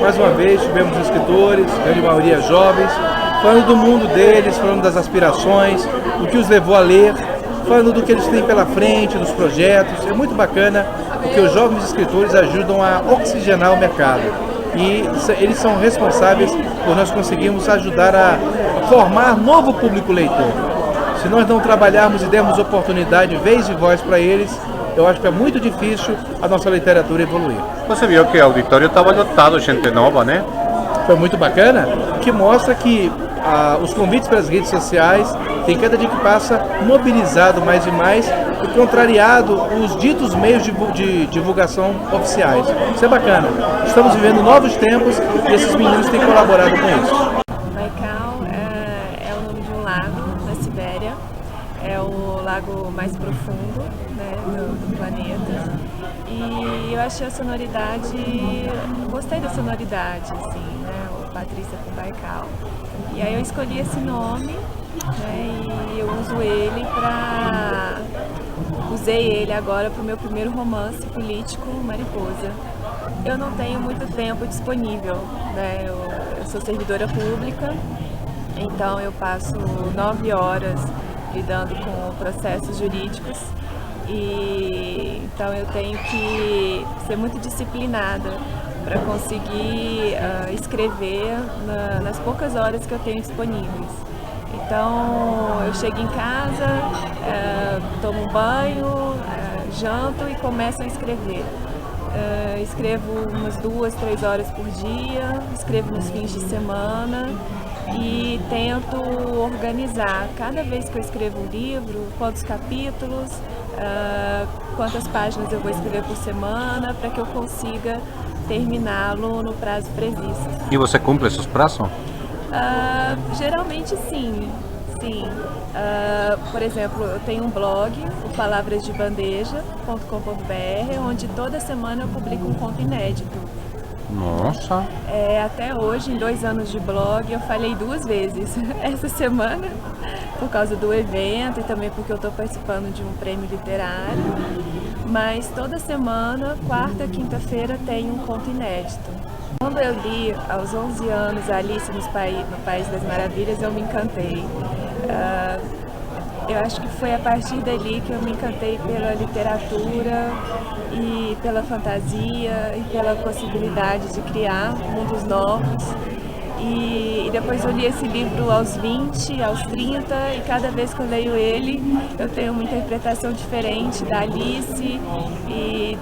Mais uma vez tivemos escritores, grande maioria jovens, falando do mundo deles, falando das aspirações, o que os levou a ler, falando do que eles têm pela frente, dos projetos. É muito bacana porque os jovens escritores ajudam a oxigenar o mercado e eles são responsáveis por nós conseguirmos ajudar a formar novo público leitor. Se nós não trabalharmos e dermos oportunidade, vez e voz para eles, eu acho que é muito difícil a nossa literatura evoluir. Você viu que o auditório estava lotado, gente nova, né? Foi muito bacana, que mostra que os convites para as redes sociais têm cada dia que passa mobilizado mais e mais e contrariado os ditos meios de divulgação oficiais. Isso é bacana. Estamos vivendo novos tempos e esses meninos têm colaborado com isso. Baikal é o nome de um lago na Sibéria, é o lago mais profundo, né, do planeta. E eu achei a sonoridade, gostei da sonoridade, assim, né, o Patrícia com Baikal. E aí eu escolhi esse nome, né, e eu usei ele agora para o meu primeiro romance político, Mariposa. Eu não tenho muito tempo disponível, né, eu sou servidora pública, então eu passo 9 horas lidando com processos jurídicos. E então eu tenho que ser muito disciplinada para conseguir escrever nas poucas horas que eu tenho disponíveis. Então eu chego em casa, tomo um banho, janto e começo a escrever. Escrevo umas 2, 3 horas por dia, escrevo nos fins de semana e tento organizar cada vez que eu escrevo um livro, quantos capítulos, quantas páginas eu vou escrever por semana para que eu consiga terminá-lo no prazo previsto. E você cumpre esses prazos? Geralmente sim. Por exemplo, eu tenho um blog, o palavrasdebandeja.com.br, onde toda semana eu publico um conto inédito. Nossa! Até hoje, em 2 anos de blog, eu falhei 2 vezes. Essa semana, por causa do evento e também porque eu estou participando de um prêmio literário. Mas toda semana, quarta, quinta-feira, tem um conto inédito. Quando eu li, aos 11 anos, Alice no País das Maravilhas, eu me encantei. Eu acho que foi a partir dali que eu me encantei pela literatura e pela fantasia e pela possibilidade de criar mundos novos. E depois eu li esse livro aos 20, aos 30 e cada vez que eu leio ele eu tenho uma interpretação diferente da Alice e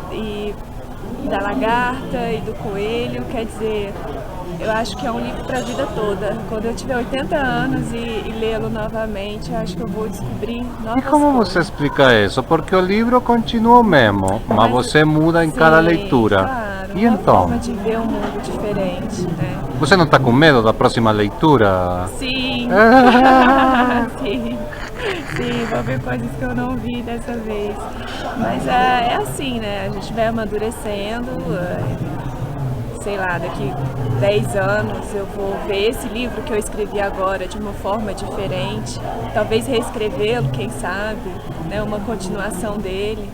da lagarta e do coelho. Quer dizer, eu acho que é um livro para a vida toda. Quando eu tiver 80 anos e lê-lo novamente, eu acho que eu vou descobrir novas E como coisas. você explica isso? Porque o livro continua o mesmo, mas você muda em cada leitura. Claro, E uma então? forma de ver um mundo diferente, né? Você não está com medo da próxima leitura? Sim. Sim, vou ver coisas que eu não vi dessa vez. Mas é assim, né? A gente vai amadurecendo. Sei lá, daqui 10 anos eu vou ver esse livro que eu escrevi agora de uma forma diferente. Talvez reescrevê-lo, quem sabe, né? Uma continuação dele.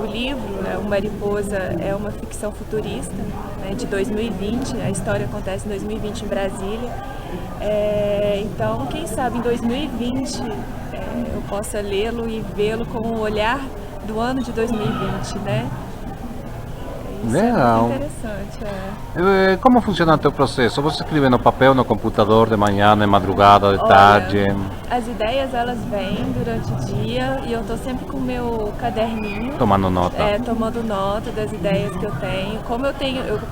O livro, né, o Mariposa, é uma ficção futurista, né, de 2020, a história acontece em 2020 em Brasília. Então, quem sabe em 2020 eu possa lê-lo e vê-lo com o olhar do ano de 2020, né? Isso Legal. é muito interessante. Como funciona o teu processo? Você escreve no papel, no computador, de manhã, de madrugada, de tarde? As ideias, elas vêm durante o dia e eu tô sempre com o meu caderninho. Tomando nota. Tomando nota das ideias que eu tenho. Como eu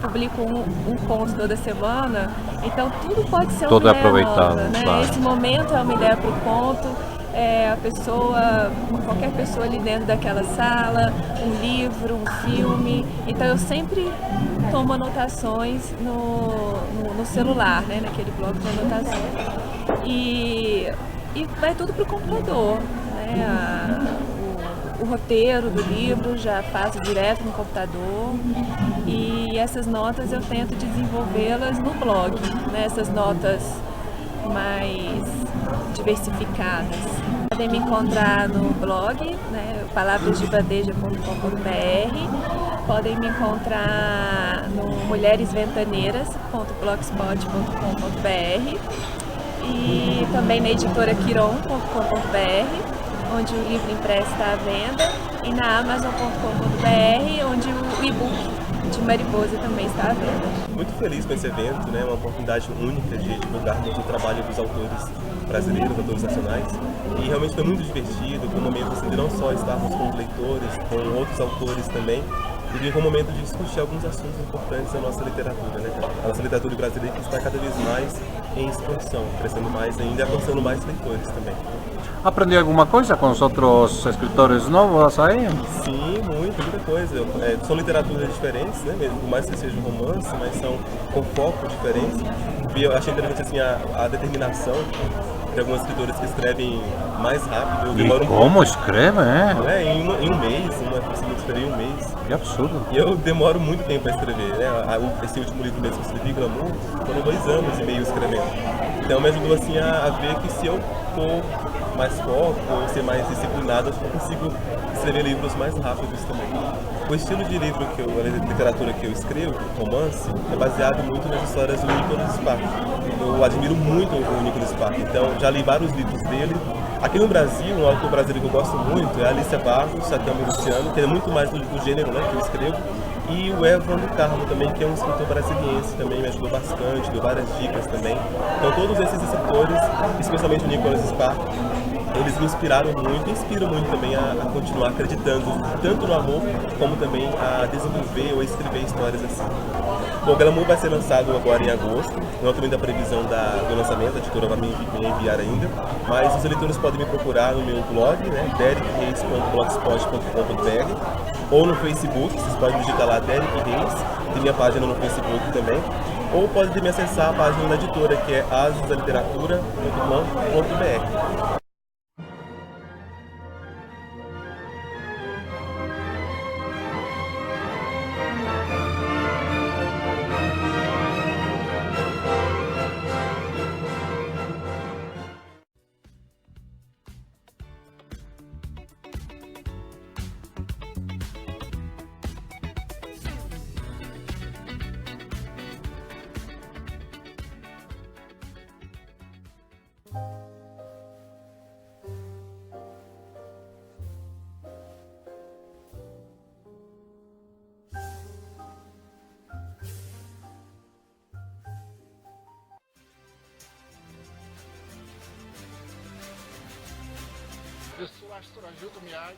publico um conto toda semana, então tudo pode ser uma Tudo é ideia aproveitado, nova, né? claro. Esse momento é uma ideia para o conto. Qualquer pessoa ali dentro daquela sala, um livro, um filme. Então eu sempre tomo anotações no celular, né? Naquele bloco de anotações. E vai tudo para o computador, né? O roteiro do livro já faço direto no computador e essas notas eu tento desenvolvê-las no blog, né? Essas notas mais diversificadas. Podem me encontrar no blog, né, palavrasdebandeja.com.br, podem me encontrar no mulheresventaneiras.blogspot.com.br e também na editora quiron.com.br, onde o livro impresso está à venda, e na amazon.com.br, onde o e-book de Mariposa também está à venda. Muito feliz com esse evento, né? Uma oportunidade única de divulgarmos o trabalho dos autores brasileiros, autores nacionais, e realmente foi muito divertido, com o momento assim, de não só estarmos com os leitores, com outros autores também, e com o momento de discutir alguns assuntos importantes da nossa literatura, né? A nossa literatura brasileira que está cada vez mais em expansão, crescendo mais ainda e alcançando mais leitores também. Aprendeu alguma coisa com os outros escritores novos aí? Sim, muita coisa. São literaturas diferentes, né? Mesmo, por mais que seja um romance, mas são com focos diferentes. E eu achei interessante assim, a determinação de alguns escritores que escrevem mais rápido. E como escreve, Em um mês, uma pessoa escrever em um mês. Que absurdo. E eu demoro muito tempo para escrever, né? Esse último livro mesmo que eu escrevi, Glamour, foram 2 anos e meio escrevendo. Então me ajudou assim a ver que se eu for mais foco, ou ser mais disciplinado, eu consigo escrever livros mais rápidos também. O estilo de livro a literatura que eu escrevo, romance, é baseado muito nas histórias do Nicholas Sparks. Eu admiro muito o Nicholas Sparks, então já li vários livros dele. Aqui no Brasil, um autor brasileiro que eu gosto muito é a Alicia Barros, Satama e Luciano, que é muito mais do gênero, né, que eu escrevo. E o Evandro Carmo também, que é um escritor brasiliense, também me ajudou bastante, deu várias dicas também. Então todos esses escritores, especialmente o Nicholas Sparks, eles me inspiraram muito e inspiram muito também a continuar acreditando tanto no amor, como também a desenvolver ou a escrever histórias assim. Bom, o Glamour vai ser lançado agora em agosto, não tenho ainda a previsão do lançamento, a editora vai me enviar ainda, mas os leitores podem me procurar no meu blog, né, derikreis.blogspot.com.br, ou no Facebook, vocês podem digitar lá Derek Reis, tem minha página no Facebook também, ou podem me acessar a página da editora, que é asasaliteratura.com.br. Eu sou Astrogildo Miyagi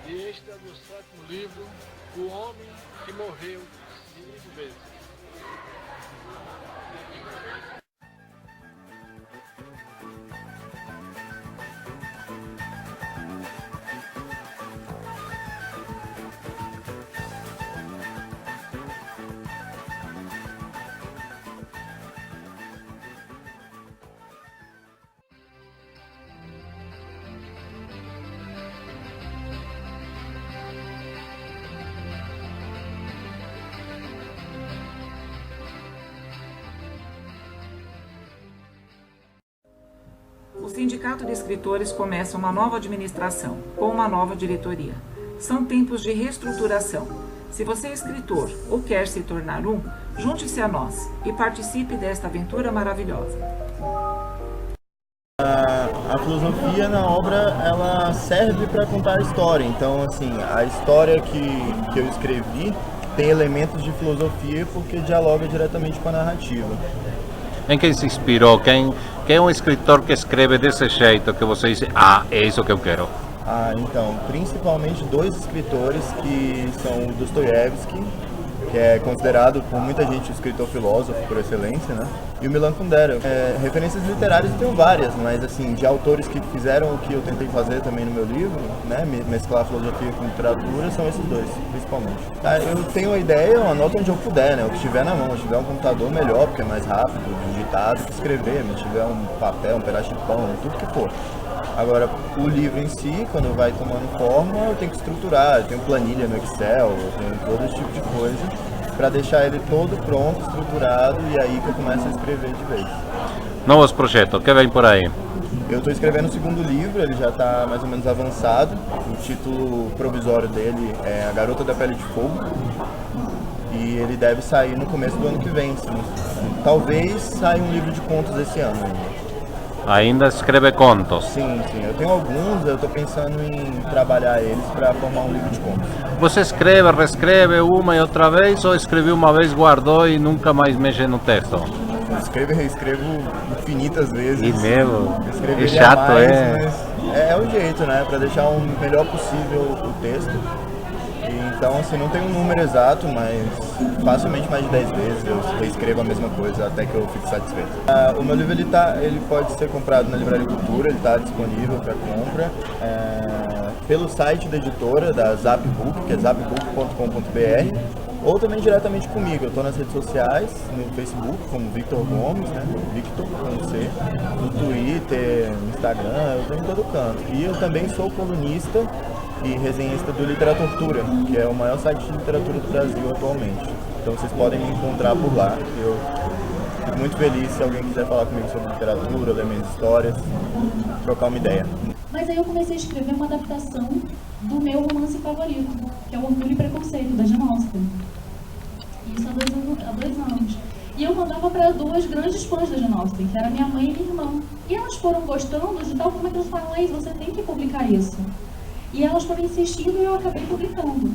e este é o meu 7º livro, O Homem que Morreu 5 vezes. O Sindicato de Escritores começa uma nova administração, com uma nova diretoria. São tempos de reestruturação. Se você é escritor ou quer se tornar um, junte-se a nós e participe desta aventura maravilhosa. A filosofia na obra, ela serve para contar a história. Então, assim, a história que eu escrevi tem elementos de filosofia porque dialoga diretamente com a narrativa. Em quem se inspirou? Quem é um escritor que escreve desse jeito que você diz, é isso que eu quero? Então, principalmente 2 escritores que são o Dostoiévski, que é considerado por muita gente o escritor filósofo por excelência, né? E o Milan Kundera. Referências literárias eu tenho várias, mas assim, de autores que fizeram o que eu tentei fazer também no meu livro, né? Mesclar filosofia com literatura, são esses 2, principalmente. Eu tenho uma ideia, eu anoto onde eu puder, né? O que estiver na mão, se tiver um computador melhor, porque é mais rápido, digitado, que escrever, se tiver um papel, um pedaço de pão, tudo que for. Agora, o livro em si, quando vai tomando forma, eu tenho que estruturar, eu tenho planilha no Excel, eu tenho todo esse tipo de coisa, para deixar ele todo pronto, estruturado, e aí que eu começo a escrever de vez. Novos projetos, que vem por aí? Eu estou escrevendo o segundo livro, ele já está mais ou menos avançado. O título provisório dele é A Garota da Pele de Fogo. E ele deve sair no começo do ano que vem. Sim. Talvez saia um livro de contos esse ano ainda. Ainda escreve contos? Sim, eu tenho alguns, eu estou pensando em trabalhar eles para formar um livro de contos. Você escreve, reescreve uma e outra vez ou escreveu uma vez, guardou e nunca mais mexe no texto? Eu escrevo e reescrevo infinitas vezes. E mesmo? É chato, mais, é o jeito, né? Para deixar o melhor possível o texto. Então, assim, não tem um número exato, mas facilmente mais de 10 vezes eu reescrevo a mesma coisa até que eu fique satisfeito. O meu livro ele pode ser comprado na Livraria Cultura, ele está disponível para compra pelo site da editora, da Zapbook, que é zapbook.com.br, ou também diretamente comigo. Eu estou nas redes sociais, no Facebook, como Victor Gomes, né? Victor com C, no Twitter, no Instagram, eu estou em todo canto. E eu também sou colunista e resenhista do Literatura, que é o maior site de literatura do Brasil atualmente. Então vocês podem me encontrar por lá. Eu fico muito feliz se alguém quiser falar comigo sobre literatura, ler minhas histórias, trocar uma ideia. Mas aí eu comecei a escrever uma adaptação do meu romance favorito, que é o Orgulho e Preconceito, da Jane Austen. Isso há 2 anos. E eu mandava para 2 grandes fãs da Jane Austen, que era minha mãe e minha irmã. E elas foram gostando de tal forma que elas falaram: "Laís, você tem que publicar isso." E elas foram insistindo e eu acabei publicando.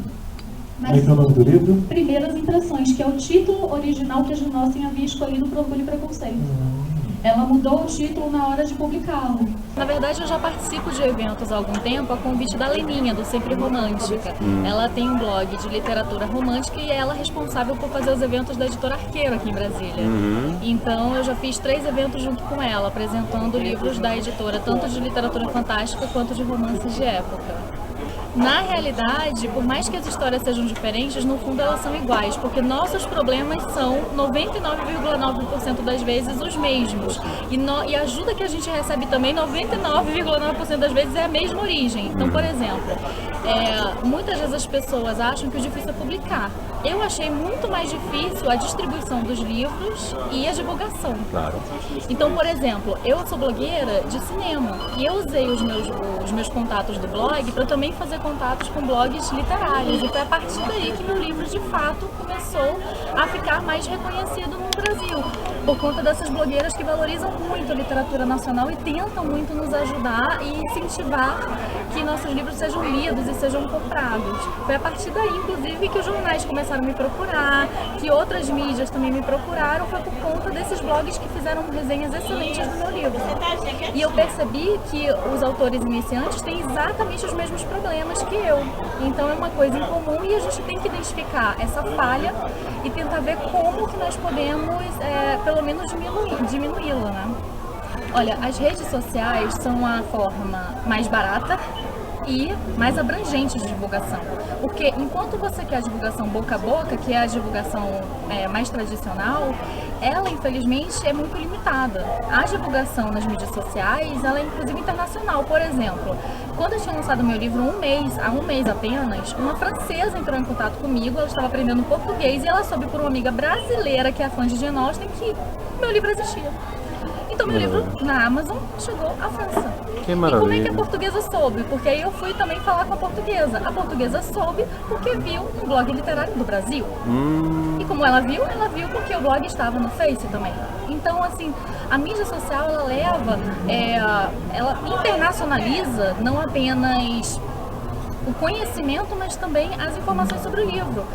Mas é o nome do livro? Primeiras Impressões, que é o título original que a Jane Austen havia escolhido para Orgulho e Preconceito. Ela mudou o título na hora de publicá-lo. Na verdade, eu já participo de eventos há algum tempo a convite da Leninha, do Sempre Romântica. Ela tem um blog de literatura romântica e ela é responsável por fazer os eventos da Editora Arqueiro aqui em Brasília. Então, eu já fiz 3 eventos junto com ela, apresentando livros da editora, tanto de literatura fantástica quanto de romances de época. Na realidade, por mais que as histórias sejam diferentes, no fundo elas são iguais, porque nossos problemas são 99,9% das vezes os mesmos. E a ajuda que a gente recebe também, 99,9% das vezes, é a mesma origem. Então, por exemplo, muitas vezes as pessoas acham que o difícil é publicar. Eu achei muito mais difícil a distribuição dos livros e a divulgação. Claro. Então, por exemplo, eu sou blogueira de cinema e eu usei os meus contatos do blog para também fazer contatos com blogs literários. E foi a partir daí que meu livro, de fato, começou a ficar mais reconhecido no Brasil, por conta dessas blogueiras que valorizam muito a literatura nacional e tentam muito nos ajudar e incentivar que nossos livros sejam lidos e sejam comprados. Foi a partir daí, inclusive, que os jornais começaram a me procurar, que outras mídias também me procuraram, foi por conta desses blogs que fizeram resenhas excelentes do meu livro. E eu percebi que os autores iniciantes têm exatamente os mesmos problemas que eu. Então é uma coisa em comum e a gente tem que identificar essa falha e tentar ver como que nós podemos, pelo menos, diminuí-la, né? Olha, as redes sociais são a forma mais barata e mais abrangente de divulgação. Porque enquanto você quer a divulgação boca a boca, que é a divulgação mais tradicional, ela infelizmente é muito limitada. A divulgação nas mídias sociais, ela é inclusive internacional. Por exemplo, quando eu tinha lançado meu livro há um mês apenas, uma francesa entrou em contato comigo, ela estava aprendendo português e ela soube por uma amiga brasileira que é fã de Jane Austen que meu livro existia. Então meu livro na Amazon chegou à França. Que maravilha. E como é que a portuguesa soube? Porque aí eu fui também falar com a portuguesa. A portuguesa soube porque viu um blog literário do Brasil. E como ela viu porque o blog estava no Face também. Então, assim, a mídia social, ela leva, ela internacionaliza não apenas o conhecimento, mas também as informações sobre o livro.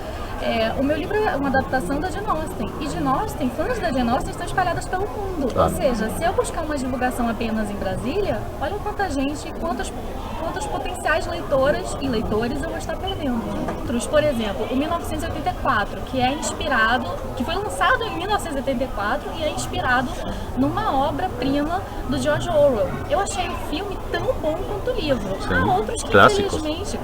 O meu livro é uma adaptação da Jane Austen. E Jane Austen, fãs da Jane Austen estão espalhadas pelo mundo. Ou seja, se eu buscar uma divulgação apenas em Brasília, olha quanta gente, quantas potenciais leitoras e leitores eu vou estar perdendo. Outros, por exemplo, o 1984, que foi lançado em 1984 e é inspirado numa obra-prima do George Orwell. Eu achei o filme tão bom quanto o livro. Sim. Há outros que infelizmente,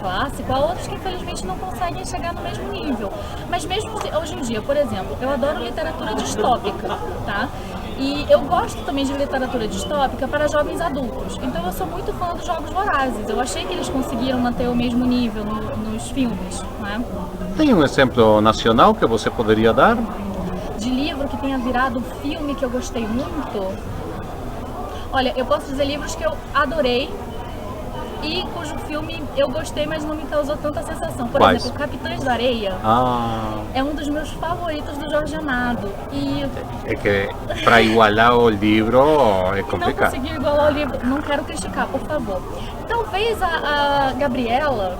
há outros que infelizmente não conseguem chegar no mesmo nível. Mas mesmo hoje em dia, por exemplo, eu adoro literatura distópica, tá? E eu gosto também de literatura distópica para jovens adultos. Então eu sou muito fã dos Jogos Vorazes. Eu achei que eles conseguiram manter o mesmo nível nos filmes, né? Tem um exemplo nacional que você poderia dar? De livro que tenha virado filme que eu gostei muito? Olha, eu posso dizer livros que eu adorei e cujo filme eu gostei, mas não me causou tanta sensação. Por Quais? exemplo, Capitães da Areia é um dos meus favoritos do Jorge Amado. E É que para igualar o livro é não complicado. conseguiu igualar o livro. Não quero criticar, por favor. Talvez a Gabriela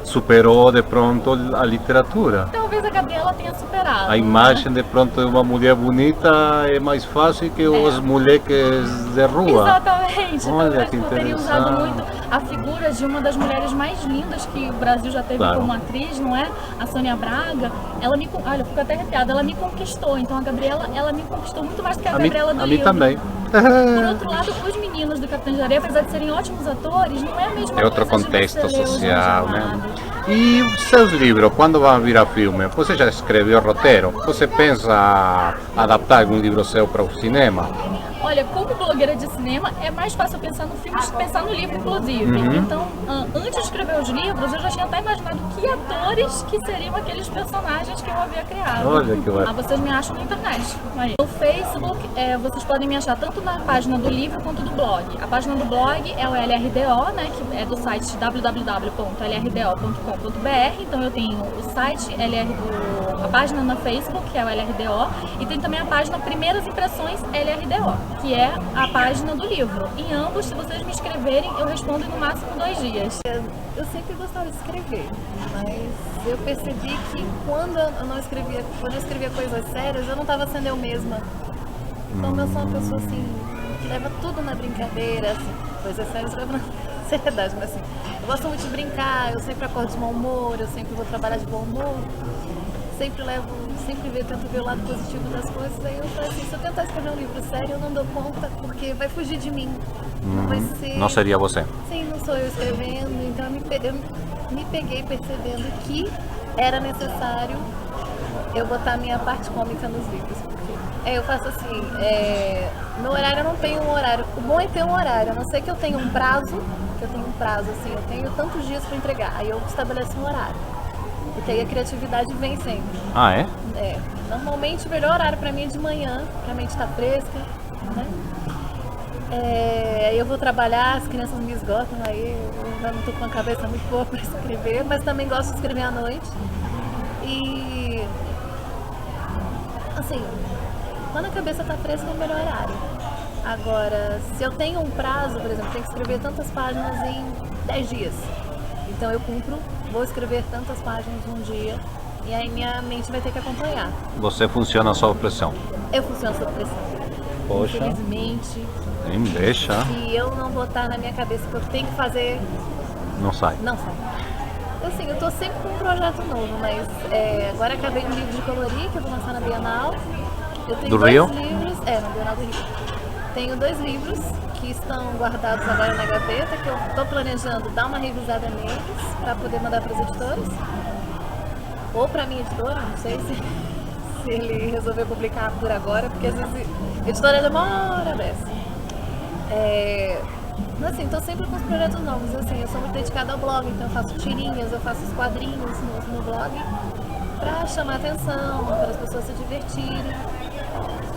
Superou de pronto a literatura. Talvez a Gabriela tenha superado. A imagem de pronto de uma mulher bonita é mais fácil que os moleques de rua. Exatamente. Olha Talvez que por terem usado interessante. muito a figura de uma das mulheres mais lindas que o Brasil já teve Claro. como atriz, não é? A Sônia Braga. Olha, eu fico até arrepiada. Ela me conquistou. Então a Gabriela, ela me conquistou muito mais do que a Gabriela do a mim livro. também. Por outro lado, os meninos do Capitães da Areia, apesar de serem ótimos atores, não é a mesma É outro coisa de contexto você ler o social, Jorge né? Amado. E os seus livros, quando vão virar filme? Você já escreveu o roteiro? Você pensa adaptar algum livro seu para o cinema? Olha, como blogueira de cinema, é mais fácil pensar no filme do que pensar no livro, inclusive. Então, antes de escrever os livros, eu já tinha até imaginado que atores que seriam aqueles personagens que eu havia criado. Olha que bacana. Vocês me acham na internet. Aí. No Facebook, vocês podem me achar tanto na página do livro quanto do blog. A página do blog é o LRDO, né, que é do site www.lrdo.com.br. Então, eu tenho o site a página na Facebook, que é o LRDO, e tem também a página Primeiras Impressões LRDO, que é a página do livro. Em ambos, se vocês me escreverem, eu respondo em no máximo 2 dias. Eu sempre gostava de escrever, mas eu percebi que quando eu escrevia coisas sérias, eu não estava sendo eu mesma. Então eu sou uma pessoa assim, que leva tudo na brincadeira, assim, coisas sérias leva na seriedade, mas assim, eu gosto muito de brincar, eu sempre acordo de mau humor, eu sempre vou trabalhar de bom humor, sempre tento ver o lado positivo das coisas. Aí eu falei assim, se eu tentar escrever um livro sério, eu não dou conta, porque vai fugir de mim. Não vai ser... Não seria você? Sim, não sou eu escrevendo, então eu me peguei percebendo que era necessário eu botar a minha parte cômica nos livros. Porque eu faço assim, meu horário, eu não tenho um horário. O bom é ter um horário, a não ser que eu tenha um prazo, assim, eu tenho tantos dias para entregar, aí eu estabeleço um horário. Porque aí a criatividade vem sempre. Ah, é? Normalmente o melhor horário pra mim é de manhã, pra mente estar fresca, né? Aí eu vou trabalhar, as crianças me esgotam, aí eu já não tô com a cabeça muito boa pra escrever, mas também gosto de escrever à noite. E assim, quando a cabeça tá fresca é o melhor horário. Agora, se eu tenho um prazo, por exemplo, tenho que escrever tantas páginas em 10 dias. Então eu cumpro, vou escrever tantas páginas num dia e aí minha mente vai ter que acompanhar. Você funciona sob pressão? Eu funciono sob pressão. Poxa. Infelizmente, Nem deixa. se eu não botar na minha cabeça que eu tenho que fazer, Não sai. não sai. Assim, eu tô sempre com um projeto novo, mas agora acabei um livro de colorir que eu vou lançar na Bienal. Eu tenho Do 2 Rio? livros, na Bienal do Rio. Tenho 2 livros que estão guardados agora na gaveta, que eu estou planejando dar uma revisada neles para poder mandar para os editores. Ou para minha editora, não sei se ele resolver publicar por agora, porque às vezes a editora demora dessa. Mas assim, estou sempre com os projetos novos. Assim, eu sou muito dedicada ao blog, então eu faço tirinhas, eu faço os quadrinhos no blog para chamar atenção, para as pessoas se divertirem.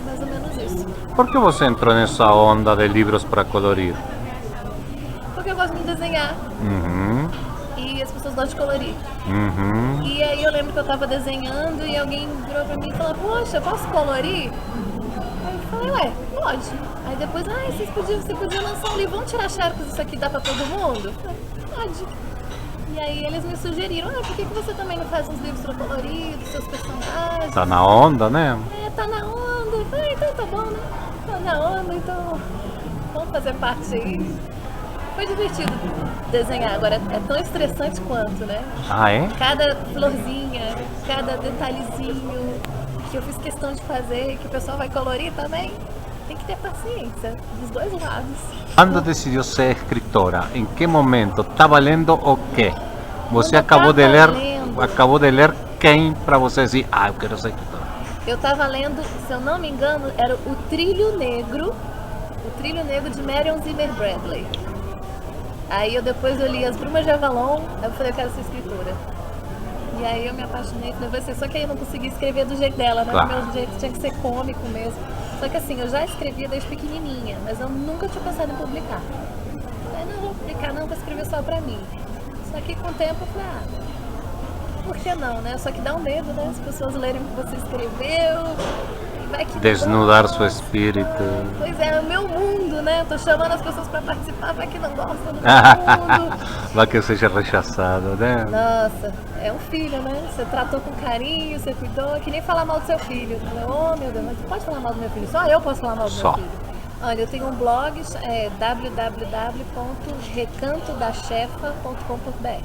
Mais ou menos isso. Por que você entrou nessa onda de livros para colorir? Porque eu gosto de desenhar e as pessoas gostam de colorir. E aí eu lembro que eu estava desenhando e alguém virou pra mim e falou, poxa, posso colorir? Aí eu falei, ué, pode. Aí depois, você podia lançar um livro, vamos tirar xerox, isso aqui dá pra todo mundo? Eu falei, pode. E aí eles me sugeriram, por que você também não faz uns livros pra colorir, dos seus personagens? Tá na onda, né? Tá na onda. Eu falei, então tá bom, né? Tá na onda, então vamos fazer parte aí. Foi divertido desenhar, agora é tão estressante quanto, né? Ah, é? Cada florzinha, cada detalhezinho que eu fiz questão de fazer, que o pessoal vai colorir também, tem que ter paciência, dos 2 lados. Quando decidiu ser escritora? Em que momento? Estava lendo o quê? Você Quando eu acabou tava de ler quem para você dizer, eu quero ser escritora? Eu tava lendo, se eu não me engano, era O Trilho Negro de Marion Zimmer Bradley. Aí depois eu li As Brumas de Avalon, aí eu falei, eu quero ser escritora. E aí eu me apaixonei, falei, só que aí eu não consegui escrever do jeito dela, né? Claro. Do meu jeito tinha que ser cômico mesmo. Só que assim, eu já escrevia desde pequenininha, mas eu nunca tinha pensado em publicar. Eu não vou publicar não, vou escrever só pra mim. Só que com o tempo eu falei, por que não, né? Só que dá um medo, né? As pessoas lerem o que você escreveu. Vai que Desnudar seu espírito. Pois é, é o meu mundo, né? Eu tô chamando as pessoas pra participar, vai que não gostam do meu mundo. Vai que seja rechaçado, né? Nossa, é um filho, né? Você tratou com carinho, você cuidou, que nem falar mal do seu filho. Oh, meu Deus, mas você pode falar mal do meu filho? Só eu posso falar mal do meu filho. Olha, eu tenho um blog, www.recantodachefa.com.br.